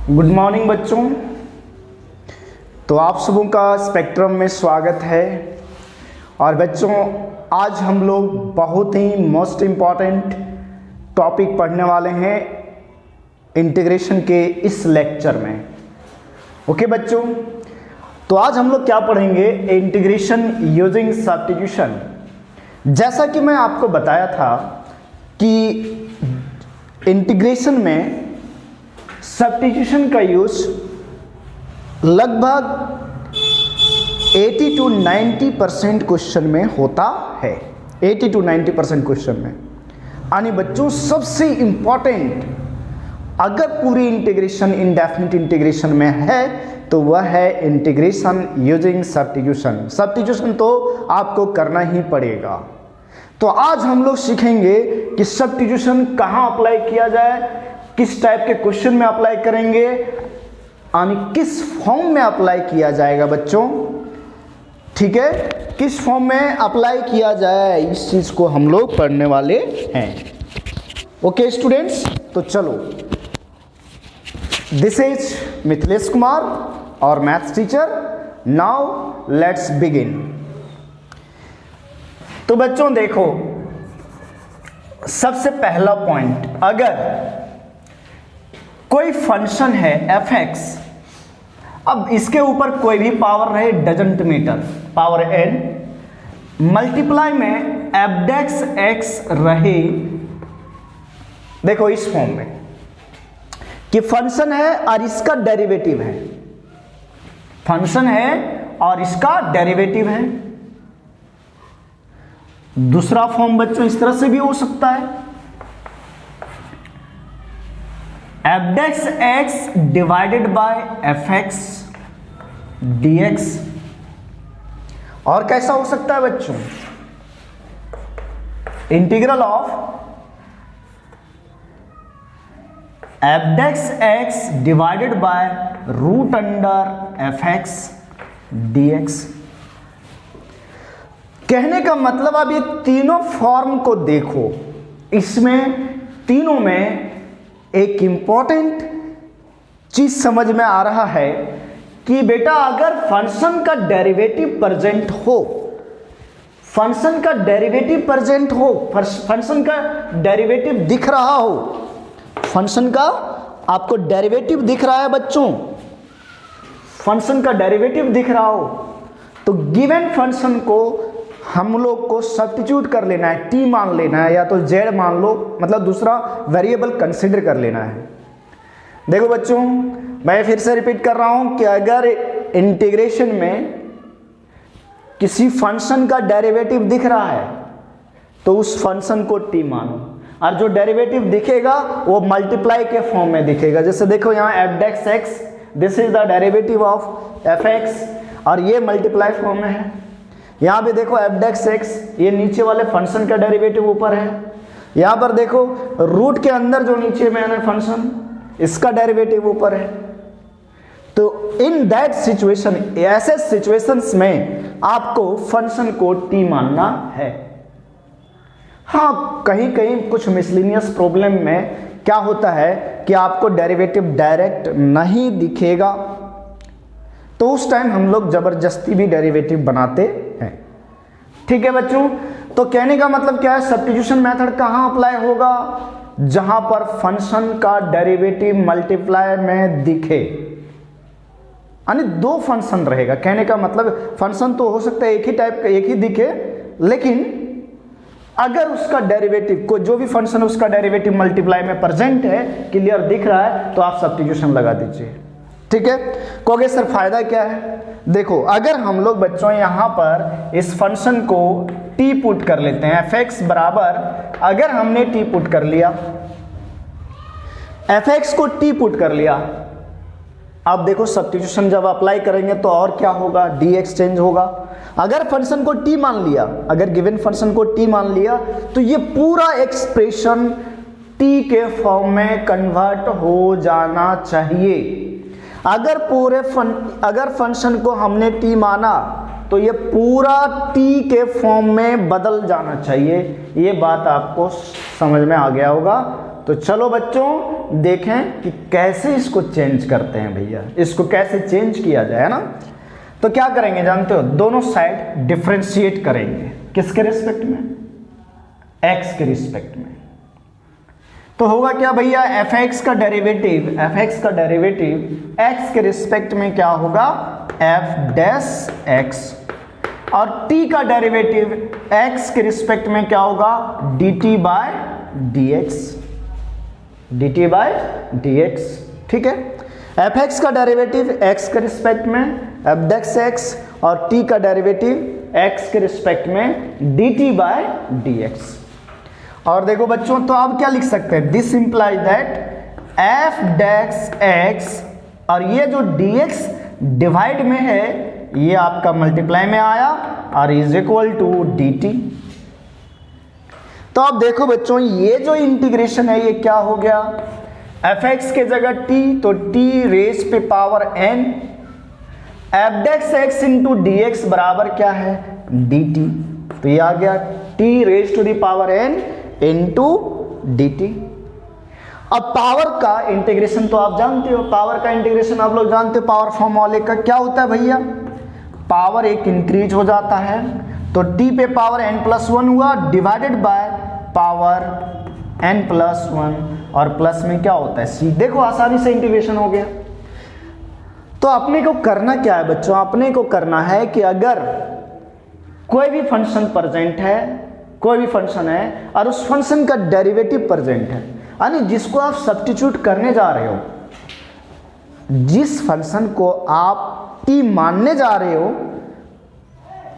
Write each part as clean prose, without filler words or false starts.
Good morning बच्चों। तो आप सबों का स्पेक्ट्रम में स्वागत है। और बच्चों आज हम लोग बहुत ही मोस्ट इम्पॉर्टेंट टॉपिक पढ़ने वाले हैं इंटीग्रेशन के इस लेक्चर में। ओके बच्चों, तो आज हम लोग क्या पढ़ेंगे? Integration using substitution. जैसा कि मैं आपको बताया था कि इंटीग्रेशन में सब्स्टिट्यूशन का यूज लगभग 80 to 90% क्वेश्चन में होता है। 80 to 90% क्वेश्चन में यानी बच्चों सबसे इंपॉर्टेंट अगर पूरी इंटीग्रेशन इंडेफिनिट इंटीग्रेशन में है तो वह है इंटीग्रेशन यूजिंग सब्स्टिट्यूशन। सब्स्टिट्यूशन तो आपको करना ही पड़ेगा। तो आज हम लोग सीखेंगे कि सब्स्टिट्यूशन कहाँ अप्लाई किया जाए, किस टाइप के क्वेश्चन में अप्लाई करेंगे, यानी किस फॉर्म में अप्लाई किया जाएगा बच्चों। ठीक है, किस फॉर्म में अप्लाई किया जाए इस चीज को हम लोग पढ़ने वाले हैं। ओके स्टूडेंट्स, तो चलो, दिस इज मिथिलेश कुमार और maths teacher. Now let's begin. तो बच्चों देखो, सबसे पहला पॉइंट, अगर कोई फंक्शन है f(x), अब इसके ऊपर कोई भी पावर रहे doesn't matter, power n, multiply में f(x) रहे, देखो इस फॉर्म में कि फंक्शन है और इसका डेरिवेटिव है, फंक्शन है और इसका डेरिवेटिव है। दूसरा फॉर्म बच्चों इस तरह से भी हो सकता है, f(x) divided bye f(x) dx। और कैसा हो सकता है बच्चों? Integral of f(x) divided by root under f(x) dx। कहने का मतलब अब ये तीनों फॉर्म को देखो, इसमें तीनों में एक इंपॉर्टेंट चीज समझ में आ रहा है कि बेटा अगर फंक्शन का डेरिवेटिव प्रेजेंट हो, फंक्शन का डेरिवेटिव प्रेजेंट हो, फंक्शन का डेरिवेटिव दिख रहा हो, फंक्शन का आपको डेरिवेटिव दिख रहा है बच्चों, फंक्शन का डेरिवेटिव दिख रहा हो, तो गिवन फंक्शन को हम लोग को सब्स्टिट्यूट कर लेना है, t मान लेना है या तो z मान लो, मतलब दूसरा वेरिएबल कंसीडर कर लेना है। देखो बच्चों, मैं फिर से रिपीट कर रहा हूं कि अगर इंटीग्रेशन में किसी फंक्शन का डेरिवेटिव दिख रहा है तो उस फंक्शन को t मानो, और जो डेरिवेटिव दिखेगा वो मल्टीप्लाई के फॉर्म में दिखेगा। जैसे देखो यहाँ f(x), this is the derivative of f(x) और ये मल्टीप्लाई फॉर्म में है। यहाँ पे देखो f(x), ये नीचे वाले फंक्शन का डेरिवेटिव ऊपर है। यहाँ पर देखो रूट के अंदर जो नीचे में है फंक्शन, इसका डेरिवेटिव ऊपर है। तो इन दैट सिचुएशन, ऐसे सिचुएशंस में आपको फंक्शन को t मानना है। हाँ, कहीं कहीं कुछ मिसलिनियस प्रॉब्लम में क्या होता है कि आपको डेरिवेटिव डायरेक्ट नहीं दिखेगा, तो उस टाइम हम लोग जबरदस्ती भी डेरिवेटिव बनाते हैं। ठीक है बच्चों, तो कहने का मतलब क्या है, सब्स्टिट्यूशन मेथड कहाँ अप्लाई होगा? जहां पर फंक्शन का डेरिवेटिव मल्टीप्लाई में दिखे, यानी दो फंक्शन रहेगा। कहने का मतलब फंक्शन तो हो सकता है एक ही टाइप का, एक ही दिखे, लेकिन अगर उसका डेरिवेटिव को, जो भी फंक्शन उसका डेरिवेटिव मल्टीप्लाई में प्रेजेंट है, क्लियर दिख रहा है, तो आप सब्स्टिट्यूशन लगा दीजिए। ठीक है, कहोगे सर फायदा क्या है? देखो, अगर हम लोग बच्चों यहां पर इस फंक्शन को t पुट कर लेते हैं, f(x) बराबर, अगर हमने t पुट कर लिया, f(x) को t पुट कर लिया, अब देखो सब्स्टिट्यूशन जब अप्लाई करेंगे तो और क्या होगा, dx चेंज होगा। अगर फंक्शन को t मान लिया, अगर गिवन फंक्शन को t मान लिया, तो ये पूरा एक्सप्रेशन t के फॉर्म में कन्वर्ट हो जाना चाहिए। अगर फंक्शन को हमने t माना तो ये पूरा t के फॉर्म में बदल जाना चाहिए। ये बात आपको समझ में आ गया होगा। तो चलो बच्चों देखें कि कैसे इसको चेंज करते हैं भैया, इसको कैसे चेंज किया जाए, है ना। तो क्या करेंगे जानते हो, दोनों साइड डिफरेंशिएट करेंगे, किसके रिस्पेक्ट में, x के रिस्पेक्ट में। तो होगा क्या भैया, fx का डेरिवेटिव x के रिस्पेक्ट में क्या होगा, f डैश x, और t का डेरिवेटिव x के रिस्पेक्ट में क्या होगा, dt बाय dx, ठीक है। fx का डेरिवेटिव x के रिस्पेक्ट में f डैश x, और t का डेरिवेटिव x के रिस्पेक्ट में dt बाय dx। और देखो बच्चों, तो आप क्या लिख सकते हैं, this imply that f dash x, और ये जो dx डिवाइड में है ये आपका मल्टीप्लाई में आया, और इज इक्वल टू dt। तो अब देखो बच्चों, ये जो इंटीग्रेशन है ये क्या हो गया, fx के जगह t, तो t रेज पे power n, f dash x into dx बराबर क्या है, dt। तो ये आ गया t raise to the power n into dt। अब पावर का इंटीग्रेशन तो आप जानते हो, पावर का इंटीग्रेशन आप लोग जानते हो, पावर फॉर्म वाले का क्या होता है भैया, पावर एक इंक्रीज हो जाता है, तो t पे पावर n+1 हुआ डिवाइडेड बाय पावर n+1, और प्लस में क्या होता है c। देखो आसानी से इंटीग्रेशन हो गया। तो अपने को करना क्या है बच्चों, अपने को करना है कि अगर कोई भी फंक्शन प्रेजेंट है, कोई भी फंक्शन है और उस फंक्शन का डेरिवेटिव प्रेजेंट है, यानी जिसको आप सब्स्टिट्यूट करने जा रहे हो, जिस फंक्शन को आप t मानने जा रहे हो,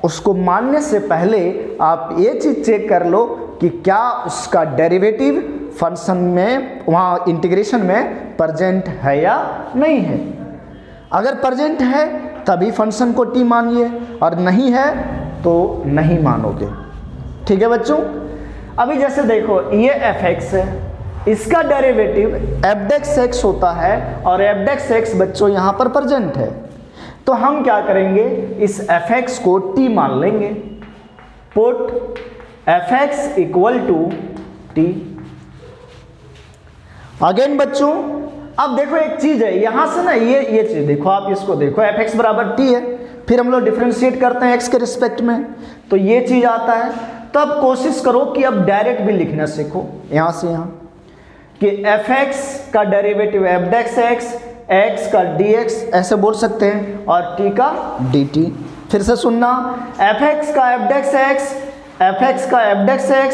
उसको मानने से पहले आप ये चीज चेक कर लो कि क्या उसका डेरिवेटिव फंक्शन में, वहाँ इंटीग्रेशन में प्रेजेंट है या नहीं है। अगर प्रेजेंट है तभी फंक्शन को t मानिए, और नहीं है तो नहीं मानोगे, ठीक है बच्चों। अभी जैसे देखो ये fx है, इसका डेरिवेटिव f डैश x होता है, और f डैश x बच्चों यहाँ पर प्रेजेंट है, तो हम क्या करेंगे, इस fx को t मान लेंगे, put fx equal to t। Again बच्चों, अब देखो एक चीज है यहां से ना, ये चीज देखो, आप इसको देखो, fx बराबर t है, फिर हम लोग डिफरेंशिएट करते हैं x के रिस्पेक्ट में, तो ये चीज आता है। तो अब कोशिश करो कि अब डायरेक्ट भी लिखना सीखो, यहां से यहां, कि fx का derivative f dash x, x का dx ऐसे बोल सकते हैं, और t का dt। फिर से सुनना, fx का f डैश x, fx का f डैश x,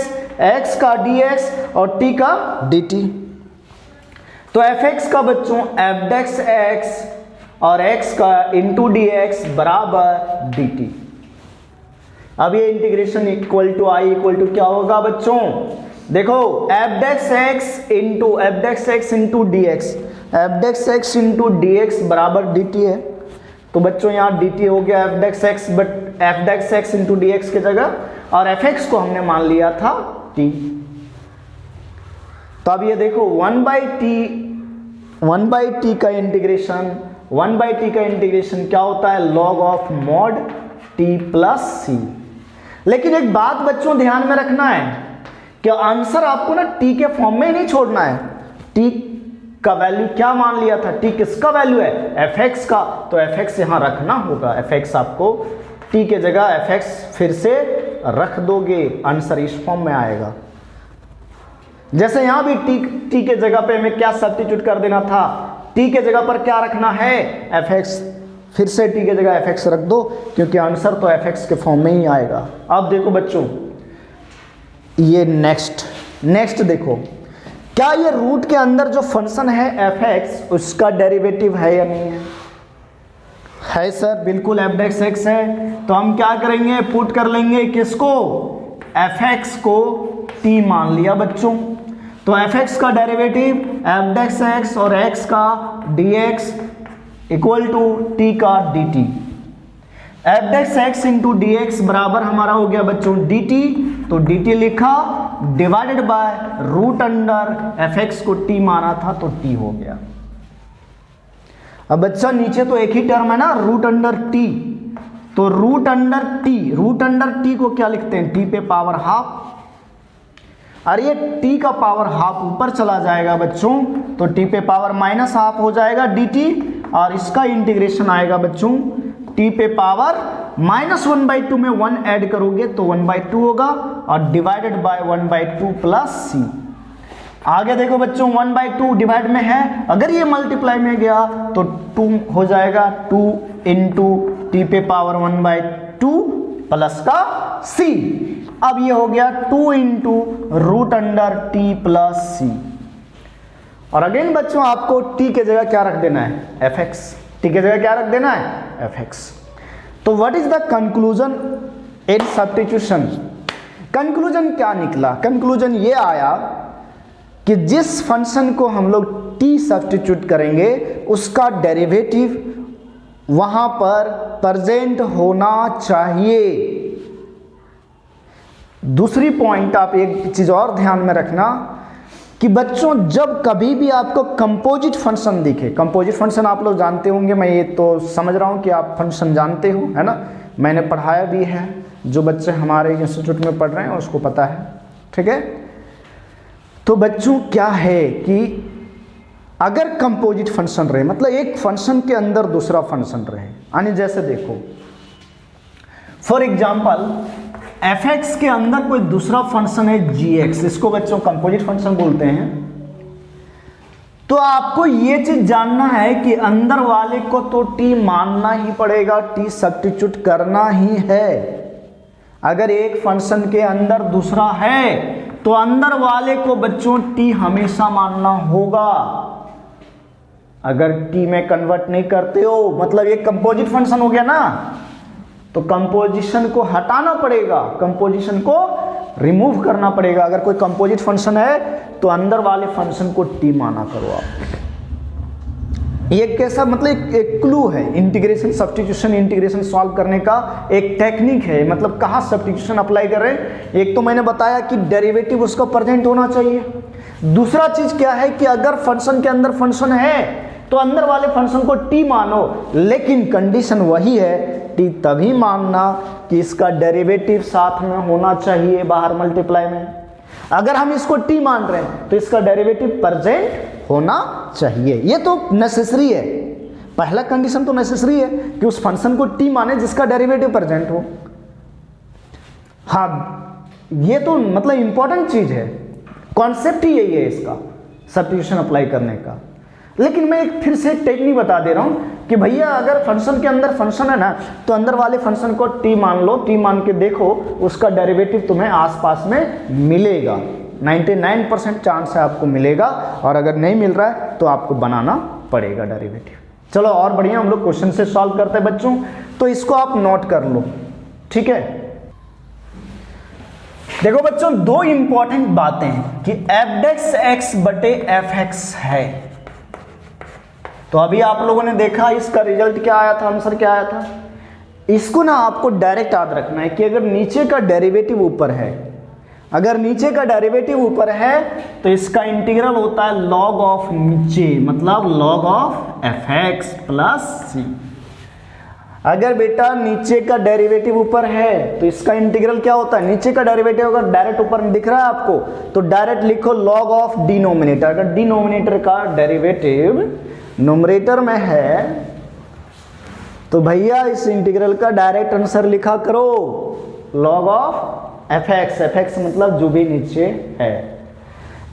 x का dx और t का dt। तो fx का बच्चों f डैश x और x का इंटू dx बराबर dt। अब ये integration equal to I equal to क्या होगा बच्चों, देखो f dash x into dx, f dash x into dx बराबर dt है। तो बच्चों यहाँ dt हो गया f dash x, but f dash x into dx की जगह, और fx को हमने मान लिया था t। तो अब ये देखो 1/t का इंटीग्रेशन, 1/t का इंटीग्रेशन क्या होता है, log of mod t plus c। लेकिन एक बात बच्चों ध्यान में रखना है कि आंसर आपको ना t के फॉर्म में ही नहीं छोड़ना है। t का वैल्यू क्या मान लिया था, t किसका वैल्यू है, fx का, तो fx यहां रखना होगा, fx आपको t के जगह fx फिर से रख दोगे, आंसर इस फॉर्म में आएगा। जैसे यहां भी t के जगह पे हमें क्या सब्स्टिट्यूट कर देना था, t के जगह पर क्या रखना है, fx, फिर से t के जगह fx रख दो, क्योंकि आंसर तो fx के फॉर्म में ही आएगा। अब देखो बच्चों, ये नेक्स्ट देखो, क्या ये रूट के अंदर जो फंक्शन है fx, उसका डेरिवेटिव है या नहीं है, है सर, बिल्कुल f डैश x है। तो हम क्या करेंगे, पुट कर लेंगे किसको, fx को t मान लिया बच्चों, तो fx का डेरिवेटिव f डैश x और x का dx इक्वल टू t का dt। f dash x into dx बराबर हमारा हो गया बच्चों dt, तो dt लिखा divided by root under fx को t माना था तो t हो गया। अब बच्चा नीचे तो एक ही टर्म है ना, रूट अंडर t, तो रूट अंडर t को क्या लिखते हैं, t पे पावर हाफ। और ये t का पावर हाफ ऊपर चला जाएगा बच्चों, तो t पे पावर माइनस हाफ हो जाएगा dt, और इसका इंटीग्रेशन आएगा बच्चों t पे पावर -1/2 में 1 ऐड करोगे तो 1/2 होगा, और डिवाइडेड बाय 1/2 प्लस c। आगे देखो बच्चों 1/2 डिवाइड में है, अगर ये मल्टीप्लाई में गया तो 2 हो जाएगा, 2 इंटू टी पे पावर 1/2 प्लस का c। अब ये हो गया 2 into root under T plus C. और अगेन बच्चों आपको t के जगह क्या रख देना है, fx। t के जगह क्या रख देना है, fx। तो what is the conclusion in substitution? Conclusion क्या निकला? कंक्लूजन ये आया कि जिस फंक्शन को हम लोग t सब्स्टिट्यूट करेंगे उसका डेरिवेटिव वहां पर प्रेजेंट होना चाहिए। दूसरी पॉइंट आप एक चीज और ध्यान में रखना कि बच्चों जब कभी भी आपको कंपोजिट फंक्शन दिखे, कंपोजिट फंक्शन आप लोग जानते होंगे, मैं ये तो समझ रहा हूँ कि आप फंक्शन जानते हो, है ना, मैंने पढ़ाया भी है, जो बच्चे हमारे इंस्टीट्यूट में पढ़ रहे हैं उसको पता है, ठीक है। तो बच्चों क्या है कि अगर कंपोजिट फंक्शन रहे, मतलब एक फंक्शन के अंदर दूसरा फंक्शन रहे, यानी जैसे देखो फॉर एग्जाम्पल fx के अंदर कोई दूसरा फंक्शन है gx, इसको बच्चों कंपोजिट फंक्शन बोलते हैं। तो आपको ये चीज जानना है कि अंदर वाले को तो t मानना ही पड़ेगा, t सब्स्टिट्यूट करना ही है। अगर एक फंक्शन के अंदर दूसरा है तो अंदर वाले को बच्चों t हमेशा मानना होगा। अगर t में कन्वर्ट नहीं करते हो मतलब एक कंपोजिट फंक्शन हो गया ना, तो कंपोजिशन को हटाना पड़ेगा, कंपोजिशन को रिमूव करना पड़ेगा। अगर कोई कंपोजिट फंक्शन है तो अंदर वाले फंक्शन को t माना करो आप। ये कैसा मतलब एक क्लू है इंटीग्रेशन सब्स्टिट्यूशन इंटीग्रेशन सॉल्व करने का, एक टेक्निक है। मतलब कहाँ सब्स्टिट्यूशन अप्लाई कर रहे हैं, एक तो मैंने बताया कि डेरिवेटिव उसका प्रेजेंट होना चाहिए। दूसरा चीज क्या है कि अगर फंक्शन के अंदर फंक्शन है तो अंदर वाले फंक्शन को t मानो, लेकिन कंडीशन वही है t तभी मानना कि इसका डेरिवेटिव साथ में होना चाहिए बाहर मल्टीप्लाई में। अगर हम इसको t मान रहे हैं तो इसका डेरिवेटिव प्रेजेंट होना चाहिए, ये तो नेसेसरी है। पहला कंडीशन तो नेसेसरी है कि उस फंक्शन को t माने जिसका डेरिवेटिव प्रेजेंट हो। हाँ ये तो मतलब इंपॉर्टेंट चीज है, कॉन्सेप्ट ही यही है इसका सब्स्टिट्यूशन अप्लाई करने का। लेकिन मैं एक फिर से टेक्निक बता दे रहा हूं कि भैया अगर फंक्शन के अंदर फंक्शन है ना तो अंदर वाले फंक्शन को t मान लो, t मान के देखो, उसका डेरिवेटिव तुम्हें आसपास में मिलेगा। 99% चांस है आपको मिलेगा, और अगर नहीं मिल रहा है तो आपको बनाना पड़ेगा डेरिवेटिव। चलो और बढ़िया हम लोग क्वेश्चन से सॉल्व करते हैं बच्चों, तो इसको आप नोट कर लो, ठीक है। देखो बच्चों दो इंपॉर्टेंट बातें हैं कि f(x) बटे fx है। तो अभी आप लोगों ने देखा इसका रिजल्ट क्या आया था, आंसर क्या आया था। इसको ना आपको डायरेक्ट याद रखना है कि अगर नीचे का डेरिवेटिव ऊपर है, अगर नीचे का डेरिवेटिव ऊपर है तो इसका इंटीग्रल होता है log ऑफ नीचे, मतलब log of fx plus c। अगर बेटा नीचे का डेरिवेटिव ऊपर है तो इसका इंटीग्रल क्या होता है, नीचे का डेरिवेटिव अगर डायरेक्ट ऊपर दिख रहा है आपको तो डायरेक्ट लिखो log ऑफ डिनोमिनेटर। अगर डिनोमिनेटर का डेरिवेटिव न्यूमरेटर में है तो भैया इस इंटीग्रल का डायरेक्ट आंसर लिखा करो log ऑफ fx। fx मतलब जो भी नीचे है,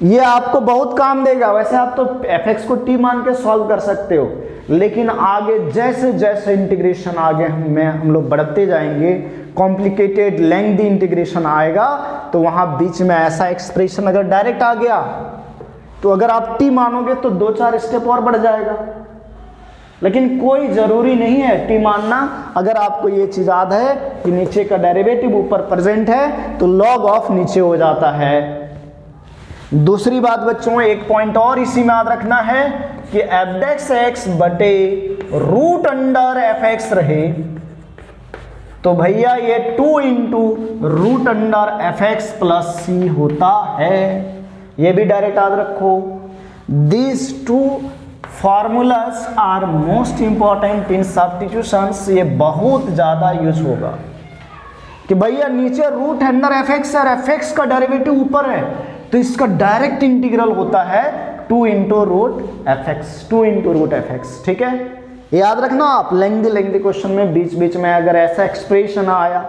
ये आपको बहुत काम देगा। वैसे आप तो fx को t मान के सॉल्व कर सकते हो, लेकिन आगे जैसे जैसे इंटीग्रेशन आगे में हम लोग बढ़ते जाएंगे, कॉम्प्लिकेटेड लेंथी इंटीग्रेशन आएगा तो वहां बीच में ऐसा एक्सप्रेशन अगर डायरेक्ट आ गया तो अगर आप t मानोगे तो 2-4 स्टेप और बढ़ जाएगा। लेकिन कोई जरूरी नहीं है t मानना। अगर आपको ये चीज याद है कि नीचे का डेरिवेटिव ऊपर प्रेजेंट है तो log ऑफ नीचे हो जाता है। दूसरी बात बच्चों एक पॉइंट और इसी में याद रखना है कि f(x) बटे रूट अंडर fx रहे तो भैया ये 2 into root under fx plus c होता है। ये भी डायरेक्ट याद रखो। These two formulas are most important in substitutions. ये बहुत ज्यादा यूज होगा कि भैया नीचे रूट अंडर fx और fx का डेरिवेटिव ऊपर है तो इसका डायरेक्ट इंटीग्रल होता है 2 into root f x, 2 into root f x. ठीक है, याद रखना आप, लेंथी क्वेश्चन में बीच बीच में अगर ऐसा एक्सप्रेशन आया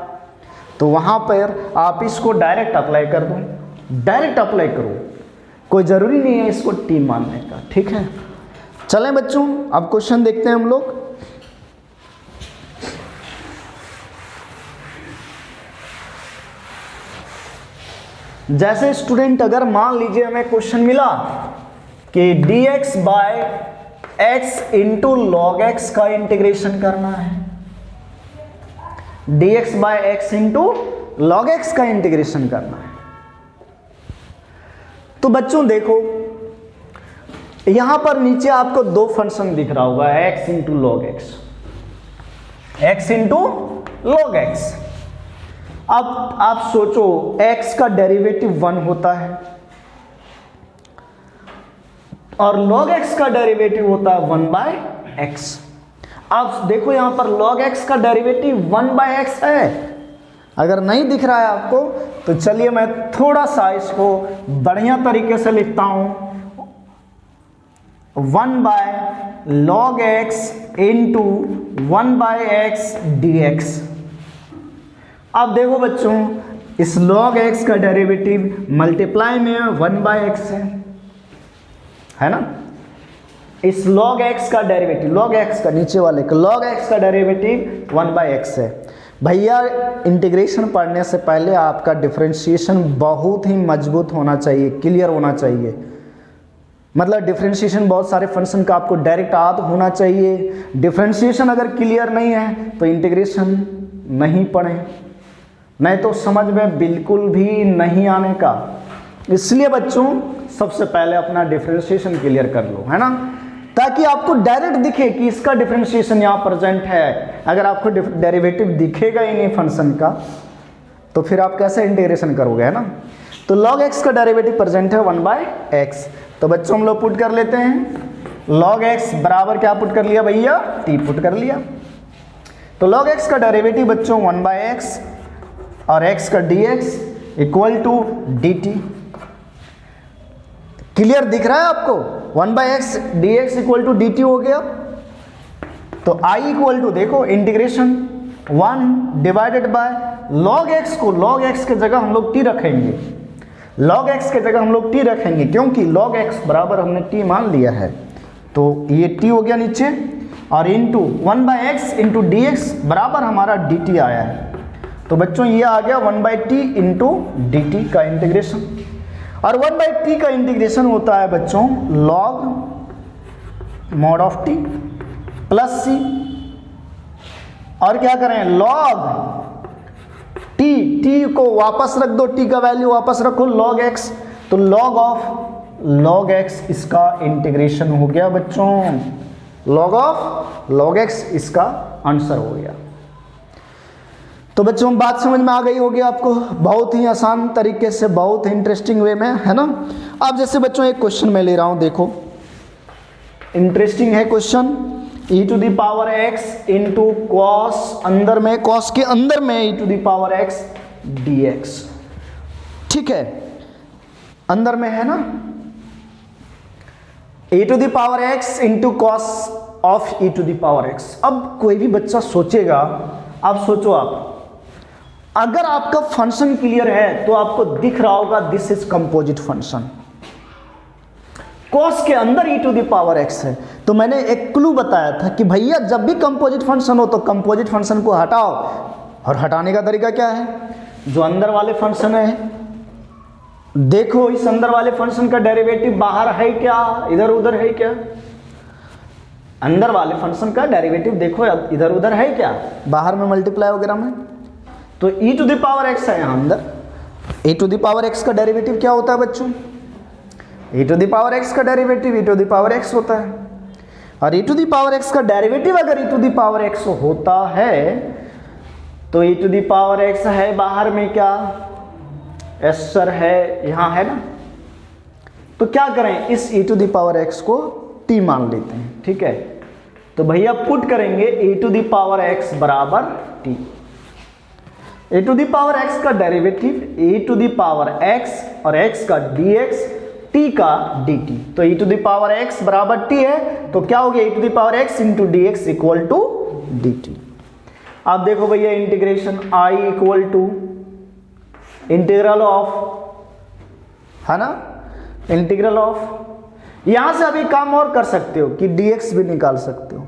तो वहां पर आप इसको डायरेक्ट अप्लाई कर दो, डायरेक्ट अप्लाई करो, कोई जरूरी नहीं है इसको टी मानने का। ठीक है, चलें बच्चों, अब क्वेश्चन देखते हैं हम लोग। जैसे स्टूडेंट, अगर मान लीजिए हमें क्वेश्चन मिला कि dx by x into log x का इंटीग्रेशन करना है, dx by x into log x का इंटीग्रेशन करना है। तो बच्चों देखो, यहां पर नीचे आपको दो फंक्शन दिख रहा होगा, x into log x, x into log x. अब आप सोचो, x का डेरिवेटिव 1 होता है और log x का डेरिवेटिव होता है 1 बाय एक्स। अब देखो यहां पर log x का डेरिवेटिव 1 बाय एक्स है, अगर नहीं दिख रहा है आपको तो चलिए मैं थोड़ा सा इसको बढ़िया तरीके से लिखता हूं, 1 by log x into 1 by x dx। अब देखो बच्चों, इस log x का डेरिवेटिव मल्टीप्लाई में 1 बाय एक्स है ना, इस log x का डेरिवेटिव, log x का नीचे वाले का log x का डेरिवेटिव 1 बाय एक्स है। भैया इंटीग्रेशन पढ़ने से पहले आपका डिफरेंशिएशन बहुत ही मजबूत होना चाहिए, क्लियर होना चाहिए। मतलब डिफरेंशिएशन बहुत सारे फंक्शन का आपको डायरेक्ट याद होना चाहिए। डिफरेंशिएशन अगर क्लियर नहीं है तो इंटीग्रेशन नहीं पढ़ें, नहीं तो समझ में बिल्कुल भी नहीं आने का। इसलिए बच्चों सबसे पहले अपना डिफरेंशिएशन क्लियर कर लो, है ना, ताकि आपको डायरेक्ट दिखे कि इसका डिफरेंशिएशन यहाँ प्रेजेंट है। अगर आपको डेरिवेटिव दिखेगा ही नहीं फंक्शन का तो फिर आप कैसे इंटीग्रेशन करोगे, है ना। तो log x का डेरिवेटिव प्रेजेंट है 1 बाय एक्स। तो बच्चों हम लोग पुट कर लेते हैं, log x बराबर क्या पुट कर लिया भैया, t पुट कर लिया। तो log x का डेरिवेटिव बच्चों 1 बाय एक्स और x का dx equal to dt। Clear दिख रहा है आपको, 1 by x dx equal to dt हो गया। तो I इक्वल टू देखो integration 1 divided by log x को, log x के जगह हम लोग t रखेंगे, log x के जगह हम लोग t रखेंगे क्योंकि log x बराबर हमने t मान लिया है। तो ये t हो गया नीचे और into 1 by x into D x बराबर हमारा dt आया है। तो बच्चों ये आ गया 1 by T into D T का इंटीग्रेशन। और 1 बाई टी का इंटीग्रेशन होता है बच्चों log mod of T plus C, और क्या करें लॉग टी को वापस रख दो, टी का वैल्यू वापस रखो लॉग एक्स, तो लॉग ऑफ लॉग एक्स इसका इंटीग्रेशन हो गया बच्चों, लॉग ऑफ लॉग एक्स इसका आंसर हो गया। तो बच्चों बात समझ में आ गई होगी आपको, बहुत ही आसान तरीके से, बहुत ही इंटरेस्टिंग वे में, है ना। अब जैसे बच्चों एक क्वेश्चन मैं ले रहा हूं, देखो इंटरेस्टिंग है question, e to the power x into cos, अंदर में कॉस के अंदर में e to the power x dx, ठीक है, अंदर में है ना, e to the power x into cos of e to the power x। अब कोई भी बच्चा सोचेगा, अब सोचो आप, अगर आपका फंक्शन क्लियर है तो आपको दिख रहा होगा this is composite function, cos के अंदर e to the power x है। तो मैंने एक क्लू बताया था कि भैया जब भी कंपोजिट फंक्शन हो तो कंपोजिट फंक्शन को हटाओ, और हटाने का तरीका क्या है, जो अंदर वाले फंक्शन है, देखो इस अंदर वाले फंक्शन का डेरिवेटिव बाहर है क्या, इधर उधर है क्या, अंदर वाले फंक्शन का डेरिवेटिव देखो इधर उधर है क्या, बाहर में मल्टीप्लाई वगैरह में, तो e to the power x है यहाँ अंदर। e to the power x का डेरिवेटिव क्या होता है बच्चों, e to the power x का derivative e to the power x होता है, और e to the power x का डेरिवेटिव अगर e to the power x होता है तो e to the power x है बाहर में क्या, s सर है यहाँ है ना, तो क्या करें इस e to the power x को t मान लेते हैं, ठीक है। तो भैया पुट करेंगे e to the power x बराबर t, e to the power x का derivative e to the power x और x का dx, t का dt। तो e to the power x बराबर t है, तो क्या हो गया, e to the power x into D x equal to dt। अब देखो भैया integration I equal to integral of, है ना, इंटीग्रल ऑफ, यहां से अभी काम और कर सकते हो कि dx भी निकाल सकते हो।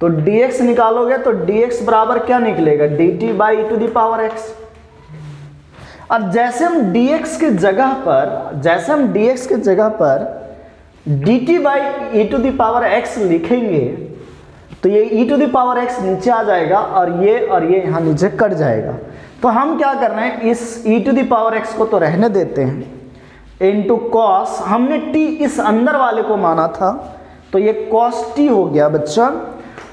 तो dx निकालोगे तो dx बराबर क्या निकलेगा, dt by e to the power x। और जैसे हम dx के जगह पर dt by e to the power x लिखेंगे तो ये e to the power x नीचे आ जाएगा और ये यहाँ नीचे कट जाएगा। तो हम क्या कर रहे हैं, इस e to the power x को तो रहने देते हैं, इनटू कॉस, हमने t इस अंदर वाले को माना था तो ये cos t हो गया बच्चा,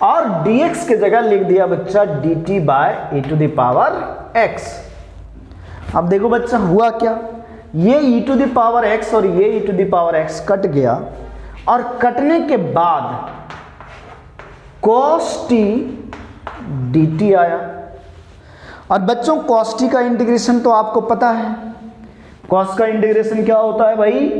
और dx के जगह लिख दिया बच्चा dt by e to the power x। अब देखो बच्चा हुआ क्या, ये e to the power x और ये e to the power x cut गया, और कटने के बाद cos t dt आया। और बच्चों cos t का इंटीग्रेशन तो आपको पता है, cos का इंटीग्रेशन क्या होता है भाई,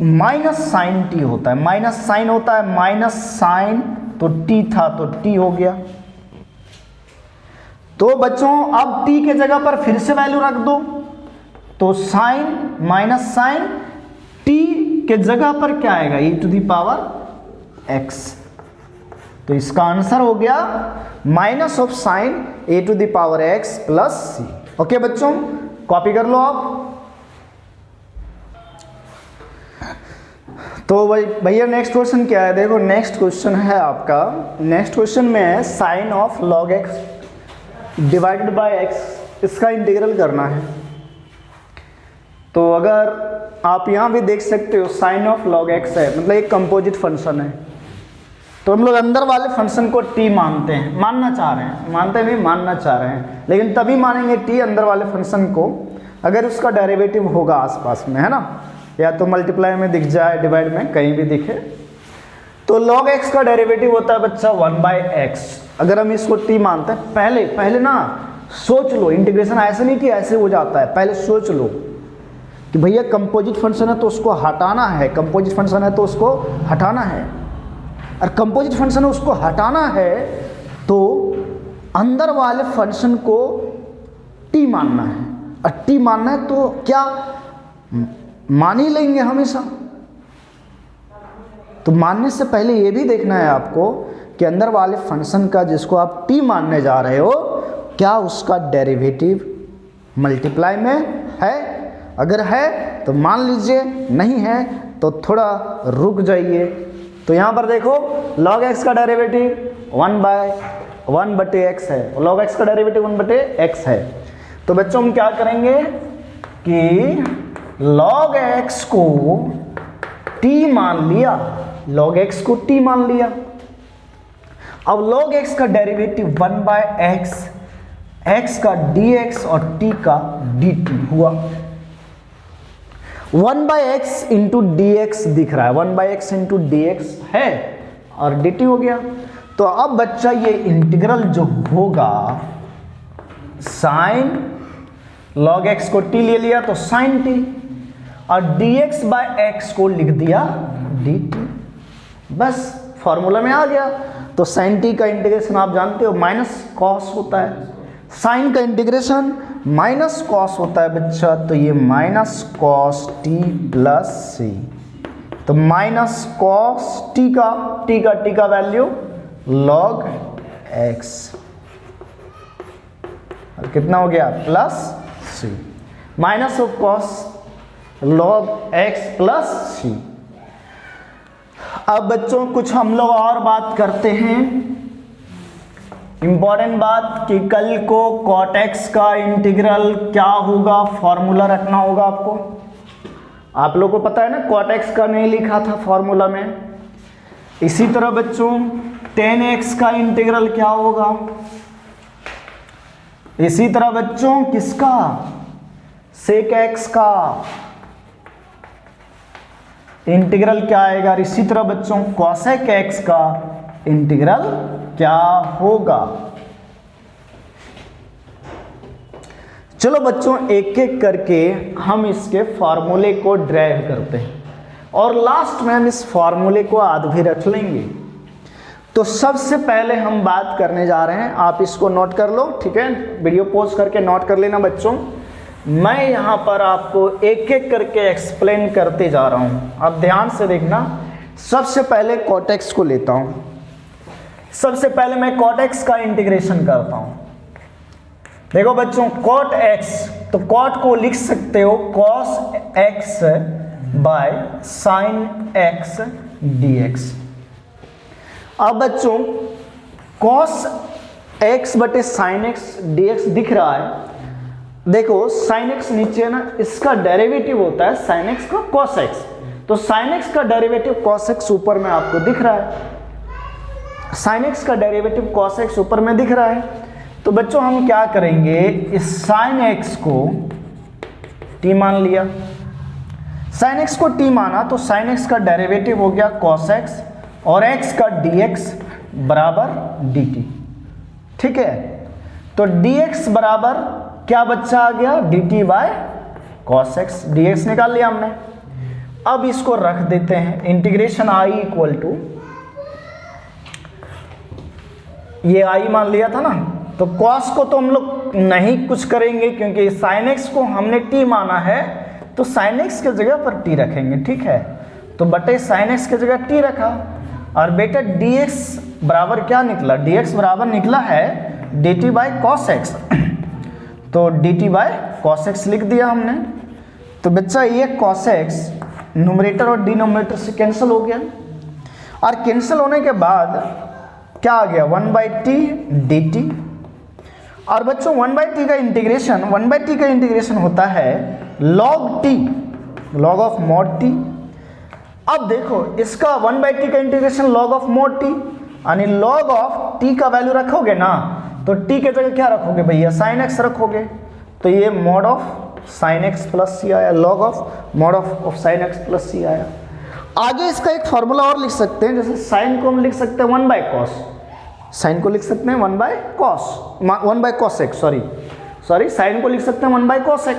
माइनस साइन t होता है, माइनस साइन होता है, माइनस साइन, तो t था तो t हो गया। तो बच्चों अब t के जगह पर फिर से वैल्यू रख दो, तो साइन माइनस साइन, t के जगह पर क्या आएगा, e to the power x। तो इसका आंसर हो गया minus of sine a to the power x plus C. Okay बच्चों, कॉपी कर लो आप। तो भैया नेक्स्ट क्वेश्चन क्या है, देखो नेक्स्ट क्वेश्चन है आपका, नेक्स्ट क्वेश्चन में है sine of log x divided by x, इसका इंटीग्रल करना है। तो अगर आप यहाँ भी देख सकते हो साइन ऑफ लॉग x है, मतलब एक कंपोजिट फंक्शन है, तो हम लोग अंदर वाले फंक्शन को t मानते हैं, मानना चाह रहे हैं, मानते नहीं मानना चाह रहे हैं, लेकिन तभी मानेंगे t अंदर वाले फंक्शन को अगर उसका डेरिवेटिव होगा आसपास में, है ना, या तो मल्टीप्लाई में दिख जाए, डिवाइड में कहीं भी दिखे। तो log x का डेरिवेटिव होता है बच्चा 1/x। अगर हम इसको t मानते हैं, पहले ना सोच लो, इंटीग्रेशन ऐसे नहीं कि ऐसे हो जाता है, पहले सोच लो कि भैया कंपोजिट फंक्शन है तो उसको हटाना है, कंपोजिट फंक्शन है तो उसको हटाना है, और कंपोजिट फंक्शन है उसको हटाना है तो अंदर वाले फंक्शन को t मानना है, और t मानना है तो क्या मान ही लेंगे हमेशा। तो मानने से पहले ये भी देखना है आपको कि अंदर वाले फंक्शन का जिसको आप t मानने जा रहे हो, क्या उसका डेरिवेटिव मल्टीप्लाई में है, अगर है तो मान लीजिए, नहीं है तो थोड़ा रुक जाइए। तो यहाँ पर देखो log x का डेरिवेटिव 1/x है, log x का डेरिवेटिव 1/x है। तो बच्चों हम क्या करेंगे कि log x को t मान लिया, log x को t मान लिया। अब log x का डेरिवेटिव 1/x, x का dx और t का dt हुआ। 1/x इंटू dx दिख रहा है, 1/x इंटू dx है और dt हो गया। तो अब बच्चा ये इंटीग्रल जो होगा, साइन log x को t ले लिया तो साइन t, और dx बाय x को लिख दिया dt, बस फॉर्मूला में आ गया। तो साइन t का इंटीग्रेशन आप जानते हो माइनस कॉस होता है, साइन का इंटीग्रेशन माइनस कॉस होता है बच्चा, तो ये minus cos t plus C. तो माइनस कॉस t का वैल्यू log x, और कितना हो गया plus C, minus of cos log x plus C. अब बच्चों कुछ हम लोग और बात करते हैं, इंपॉर्टेंट बात कि कल को cot x का इंटीग्रल क्या होगा, फॉर्मूला रखना होगा आपको। आप लोगों को पता है ना cot x का नहीं लिखा था फॉर्मूला में। इसी तरह बच्चों tan x का इंटीग्रल क्या होगा, इसी तरह बच्चों किसका, sec x का इंटीग्रल क्या आएगा, इसी तरह बच्चों cosec x का इंटीग्रल क्या होगा। चलो बच्चों एक एक करके हम इसके फॉर्मूले को ड्राइव करते हैं और लास्ट में हम इस फॉर्मूले को याद भी रख लेंगे। तो सबसे पहले हम बात करने जा रहे हैं, आप इसको नोट कर लो, ठीक है, वीडियो पॉज करके नोट कर लेना बच्चों। मैं यहाँ पर आपको एक एक करके एक्सप्लेन करते जा रहा हूँ, आप ध्यान से देखना। सबसे पहले कॉट एक्स को लेता हूँ। सबसे पहले मैं कॉट एक्स का इंटीग्रेशन करता हूँ। देखो बच्चों कॉट एक्स, तो कॉट को लिख सकते हो cos x by sine x D x. अब बच्चों cos x बटे साइन एक्स डी एक्स दिख रहा है। देखो साइन एक्स नीचे है ना, इसका डेरिवेटिव होता है साइन एक्स का cos x, तो साइन एक्स का डेरिवेटिव cos x ऊपर में आपको दिख रहा है। साइन एक्स का डेरिवेटिव cos x ऊपर में दिख रहा है। तो बच्चों हम क्या करेंगे, इस साइन एक्स को t मान लिया। साइन एक्स को t माना तो साइन एक्स का डेरिवेटिव हो गया cos x और x का dx बराबर dt, ठीक है। तो dx बराबर क्या बच्चा आ गया, dt by cos x, dx निकाल लिया हमने। अब इसको रख देते हैं, इंटीग्रेशन i इक्वल टू, ये i मान लिया था ना, तो cos को तो हम लोग नहीं कुछ करेंगे क्योंकि sin x को हमने t माना है, तो sin x के जगह पर t रखेंगे, ठीक है। तो बटे sin x के जगह t रखा और बेटा dx बराबर क्या निकला, dx बराबर निकला है dt बाय cos x, तो dt बाय cos x लिख दिया हमने। तो बच्चा ये cos x न्यूमरेटर और डिनोमिनेटर से कैंसिल हो गया और कैंसिल होने के बाद क्या आ गया, 1/t dt। और बच्चों 1/t का इंटीग्रेशन, 1/t का इंटीग्रेशन होता है log t, log of mod t। अब देखो इसका 1/t का integration log of mod t, यानी log ऑफ t का वैल्यू रखोगे ना, तो t के जगह क्या रखोगे भैया, sin x रखोगे, तो ये mod of sin x plus c आया, log of mod of sin x plus c आया। आगे इसका एक फॉर्मूला और लिख सकते हैं, जैसे sin को हम लिख सकते हैं 1/cos, sin को लिख सकते हैं 1/cos x, सॉरी sin को लिख सकते हैं 1/cos x।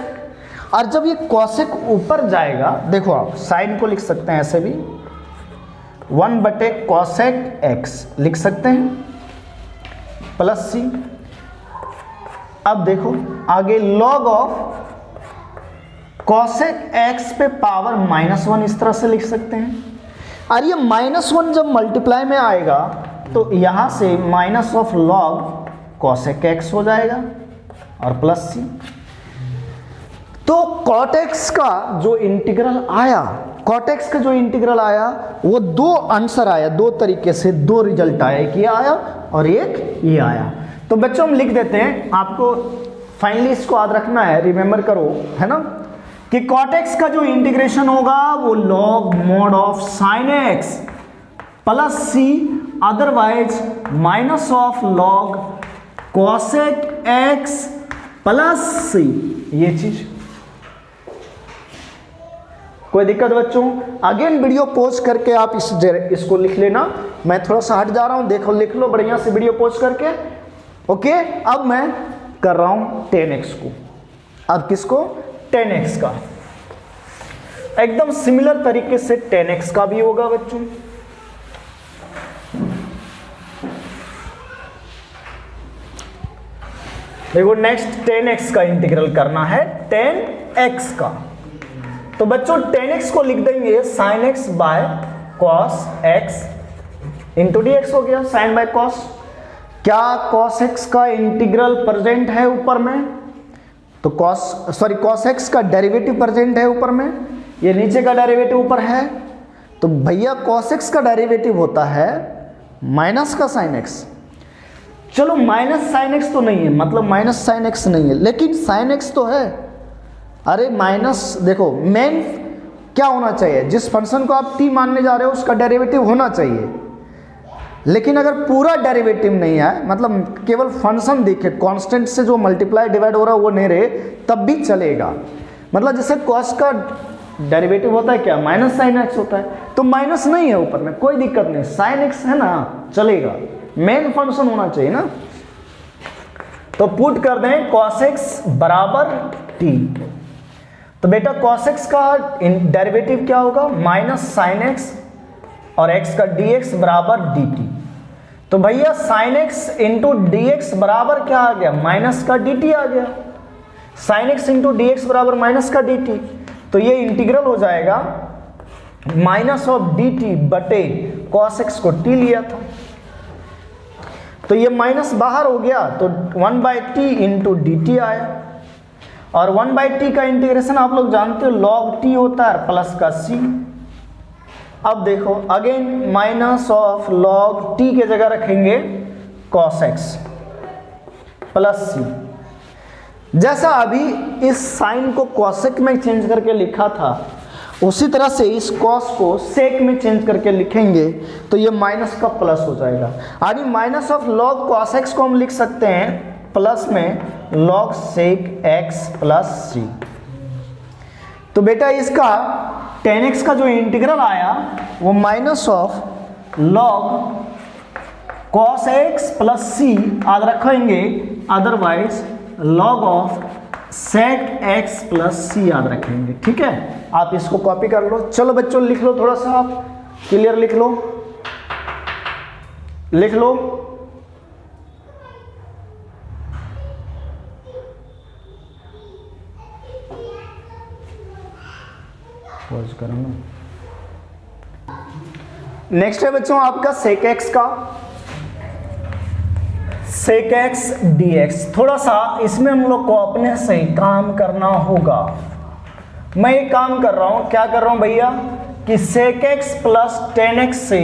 और जब ये cos x ऊपर जाएगा, देखो आप sin को लिख सकते हैं ऐसे भी 1/cos x लिख सकते हैं प्लस c। अब देखो आगे log ऑफ cos x पे पावर -1 इस तरह से लिख सकते हैं। और ये -1 जब मल्टीप्लाई में आएगा तो यहां से minus of log cos x हो जाएगा और प्लस c। तो cot x का जो इंटीग्रल आया, cot x का जो इंटीग्रल आया वो दो आंसर आया, दो तरीके से दो रिजल्ट आया, एक ये आया और एक ये आया। तो बच्चों हम लिख देते हैं, आपको फाइनली इसको याद रखना है, रिमेंबर करो, है ना, कि cot x का जो इंटीग्रेशन होगा वो log mod of sin x plus c, otherwise minus of log cos x plus c, ये चीज। कोई दिक्कत बच्चों? अगेन वीडियो पॉज करके आप इसको लिख लेना, मैं थोड़ा सा हट जा रहा हूं, देखो लिख लो बढ़िया से वीडियो पॉज करके। ओके, अब मैं कर रहा हूं 10x को। अब किसको? 10x का। एकदम सिमिलर तरीके से 10x का भी होगा बच्चों। देखो नेक्स्ट 10x का इंटीग्रल करना है, 10x का। तो बच्चों 10x को लिख देंगे sin x by cos x into dx हो गया, sin बाय cos। क्या cos x का इंटीग्रल प्रेजेंट है ऊपर में? तो cos x का डेरिवेटिव प्रेजेंट है ऊपर में, ये नीचे का डेरिवेटिव ऊपर है। तो भैया cos x का डेरिवेटिव होता है माइनस का sin x। चलो माइनस sin x तो नहीं है, मतलब माइनस sin x नहीं है, लेकिन sin x तो है। अरे माइनस, देखो मेन क्या होना चाहिए, जिस फंक्शन को आप t मानने जा रहे हो उसका डेरिवेटिव होना चाहिए। लेकिन अगर पूरा डेरिवेटिव नहीं है, मतलब केवल फंक्शन दिखे, कांस्टेंट से जो मल्टीप्लाई डिवाइड हो रहा है वो नहीं रहे, तब भी चलेगा। मतलब जैसे cos का डेरिवेटिव होता है क्या, माइनस sin x होता है, तो माइनस नहीं है ऊपर में, कोई दिक्कत नहीं, sin x है ना, चलेगा। मेन फंक्शन होना चाहिए ना। तो पुट कर दें cos x बराबर t। तो बेटा cos x का डेरिवेटिव क्या होगा, माइनस साइन x और x का dx बराबर dt। तो भैया sine x into D x बराबर क्या आ गया, माइनस का dt आ गया। Sine x into D x बराबर माइनस का dt, तो ये इंटीग्रल हो जाएगा माइनस ऑफ dt बटे cos x को t लिया था, तो ये माइनस बाहर हो गया, तो 1/t इंटू dt आया। और 1/t का इंटीग्रेशन आप लोग जानते हो log t होता है प्लस का c। अब देखो again minus of log t के जगह रखेंगे cos x प्लस c। जैसा अभी इस साइन को cosec में चेंज करके लिखा था, उसी तरह से इस cos को sec में चेंज करके लिखेंगे तो ये माइनस का प्लस हो जाएगा। यानी minus of log cos x को हम लिख सकते हैं प्लस में log sec x plus c। तो बेटा इसका tan x का जो इंटीग्रल आया वो minus of log cos x plus c याद रखेंगे, otherwise log of sec x plus c याद रखेंगे। ठीक है, आप इसको कॉपी कर लो। चलो बच्चों लिख लो, थोड़ा सा आप क्लियर लिख लो, लिख लो। नेक्स्ट है बच्चों आपका sec x का sec x dx। थोड़ा सा इसमें हम लोग को अपने से काम करना होगा। मैं एक काम कर रहा हूं, क्या कर रहा हूं भैया कि sec x plus tan x से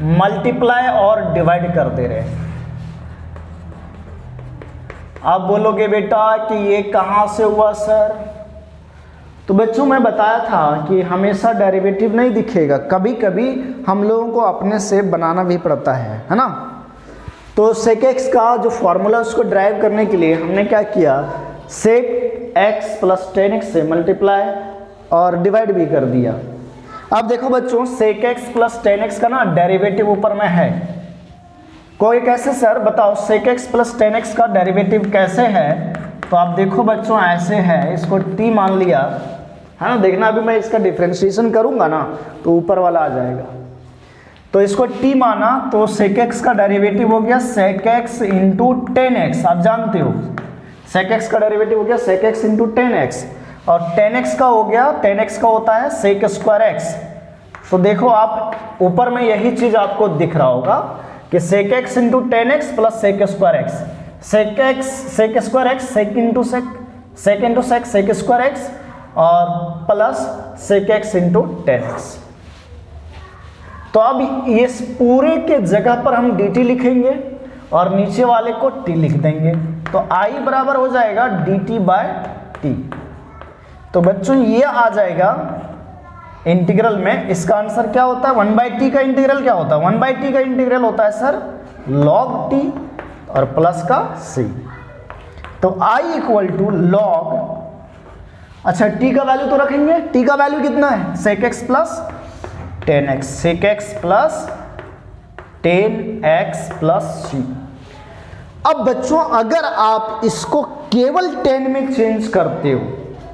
मल्टीप्लाई और डिवाइड कर दे रहे हैं। आप बोलोगे बेटा कि ये कहां से हुआ सर, तो बच्चों मैं बताया था कि हमेशा डेरिवेटिव नहीं दिखेगा, कभी कभी हम लोगों को अपने से बनाना भी पड़ता है ना। तो sec x का जो फॉर्मूला उसको ड्राइव करने के लिए हमने क्या किया, sec x plus tan x से मल्टीप्लाई और डिवाइड भी कर दिया। अब देखो बच्चों sec x plus tan x का ना डेरिवेटिव ऊपर में है। कोई कैसे सर बताओ, sec x plus tan x का डेरिवेटिव कैसे है, तो आप देखो बच्चों ऐसे है, इसको t मान लिया है ना। देखना अभी मैं इसका डिफरेंशिएशन करूंगा ना तो ऊपर वाला आ जाएगा। तो इसको t माना तो sec x का डेरिवेटिव हो गया sec x into tan x। आप जानते हो sec x का डेरिवेटिव हो गया sec x into tan x, और tan x का हो गया, tan x का होता है sec स्क्वायर x। तो देखो आप ऊपर में यही चीज आपको दिख रहा होगा कि sec x into tan x plus sec square x, sec square x sec into sec sec square x और plus sec x into tan x। तो अब इस पूरे के जगह पर हम dt लिखेंगे और नीचे वाले को t लिख देंगे, तो I बराबर हो जाएगा dt बाय t। तो बच्चों ये आ जाएगा इंटीग्रल में। इसका आंसर क्या होता है, 1/t का इंटीग्रल क्या होता है, 1/t का इंटीग्रल होता है सर log t और प्लस का c। तो I इक्वल टू log, अच्छा t का वैल्यू तो रखेंगे, t का वैल्यू कितना है sec x plus tan x, sec x plus tan x plus c। अब बच्चों अगर आप इसको केवल tan में चेंज करते हो,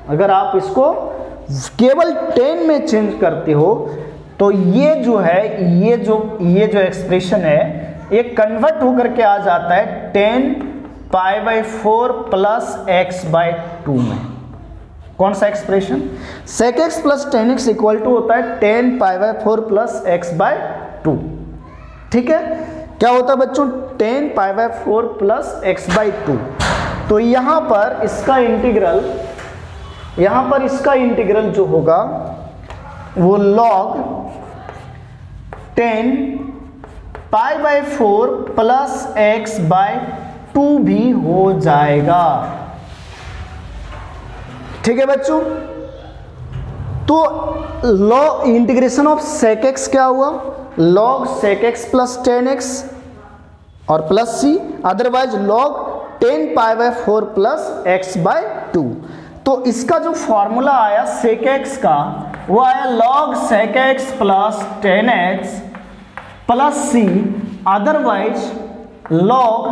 अगर आप इसको केवल tan में चेंज करते हो तो ये जो है, ये जो एक्सप्रेशन है ये कन्वर्ट होकर के आ जाता है tan π/4 प्लस x/2 में। कौन सा expression, sec x plus tan x equal to होता है tan π/4 प्लस x/2। ठीक है, क्या होता है बच्चों, tan π/4 प्लस x/2। तो यहां पर इसका इंटीग्रल जो होगा वो log tan π/4 प्लस x/2 भी हो जाएगा। ठीक है बच्चों, तो log integration of sec x क्या हुआ, log sec x plus tan x और plus c, otherwise log tan π/4 plus x/2। तो इसका जो फॉर्मूला आया sec x का वो आया log sec x plus tan x plus c, otherwise log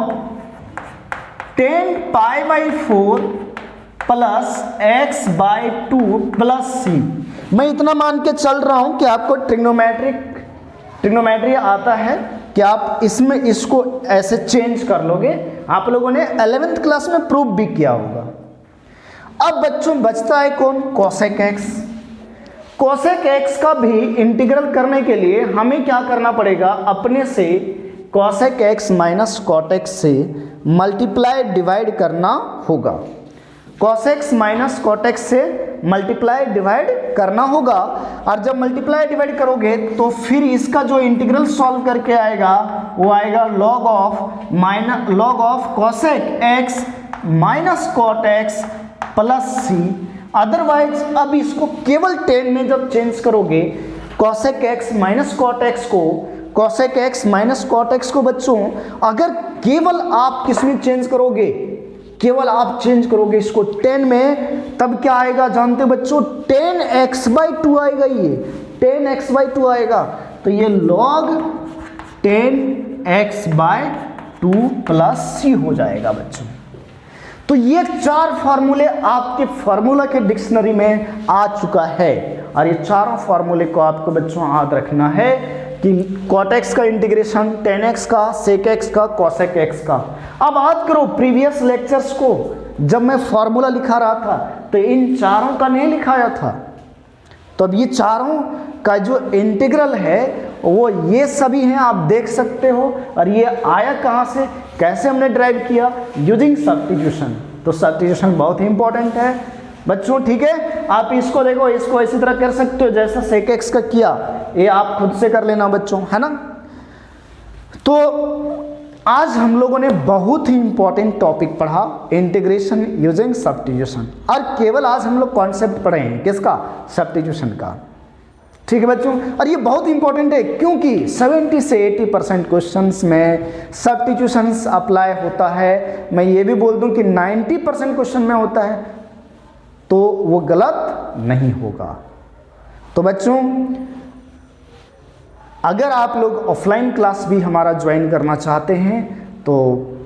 10 pi by 4 plus x by 2 plus c। मैं इतना मान के चल रहा हूं कि आपको ट्रिग्नोमेट्री आता है कि आप इसमें इसको ऐसे चेंज कर लोगे। आप लोगों ने 11th क्लास में प्रूव भी किया होगा। अब बच्चों बचता है कौन? Cosec x. कोसेक एक्स का भी इंटीग्रल करने के लिए हमें क्या करना पड़ेगा? अपने से cosec x minus cot x से मल्टीप्लाई डिवाइड करना होगा। कोसेक्स माइनस कॉटेक्स से मल्टीप्लाई डिवाइड करना होगा। और जब मल्टीप्लाई डिवाइड करोगे तो फिर इसका जो इंटीग्रल सॉल्व करके आएगा वो आएगा log of cosec x minus cot X plus C. Otherwise अब इसको केवल 10 में जब चेंज करोगे cosec x minus cot X को, cosec x minus cot X को बच्चों अगर केवल आप किसमें चेंज करोगे, केवल आप चेंज करोगे इसको 10 में, तब क्या आएगा जानते हो बच्चों? 10x/2 आएगा। ये 10x/2 आएगा। तो ये log 10x/2 प्लस सी हो जाएगा बच्चों। तो ये 4 फार्मूले आपके फार्मूला के डिक्शनरी में आ चुका है और ये चारों फार्मूले को आपको बच्चों याद रखना है कि cot x का इंटीग्रेशन 10x का, sec x का, cosec x का। अब याद करो प्रीवियस लेक्चर्स को जब मैं फार्मूला लिखा रहा था तो इन चारों का नहीं लिखाया था। तो अब ये चारों का जो इंटीग्रल है वो ये सभी हैं, आप देख सकते हो। और ये आया कहाँ से, कैसे हमने ड्राइव किया? Using substitution. तो सब्स्टिट्यूशन बहुत ही इंपॉर्टेंट है बच्चों, ठीक है। आप इसको देखो, इसको इसी तरह कर सकते हो जैसा सेक एक्स का किया, ये आप खुद से कर लेना बच्चों, है ना। तो आज हम लोगों ने बहुत ही इंपॉर्टेंट टॉपिक पढ़ा, इंटीग्रेशन यूजिंग सब्स्टिट्यूशन। और केवल आज हम लोग कॉन्सेप्ट पढ़े हैं, किसका? सब्स्टिट्यूशन का, ठीक है बच्चों। और ये बहुत इंपॉर्टेंट है क्योंकि 70 से 80% क्वेश्चंस में सब्स्टिट्यूशंस अप्लाई होता है। मैं ये भी बोल दूं कि 90% क्वेश्चन में होता है, तो वो गलत नहीं होगा। तो बच्चों अगर आप लोग ऑफलाइन क्लास भी हमारा ज्वाइन करना चाहते हैं तो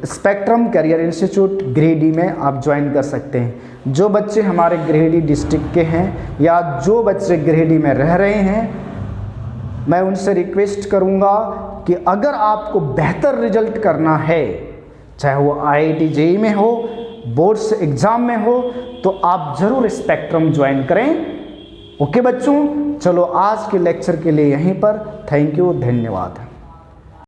स्पेक्ट्रम करियर इंस्टीट्यूट गिरिडीह में आप ज्वाइन कर सकते हैं। जो बच्चे हमारे गिरिडीह डिस्ट्रिक्ट के हैं या जो बच्चे गिरिडीह में रह रहे हैं, मैं उनसे रिक्वेस्ट करूंगा कि अगर आपको बेहतर रिजल्ट करना है, चाहे वो IIT JEE में हो, बोर्ड्स एग्ज़ाम में हो, तो आप ज़रूर स्पेक्ट्रम ज्वाइन करें। ओके बच्चों, चलो आज के लेक्चर के लिए यहीं पर, थैंक यू, धन्यवाद।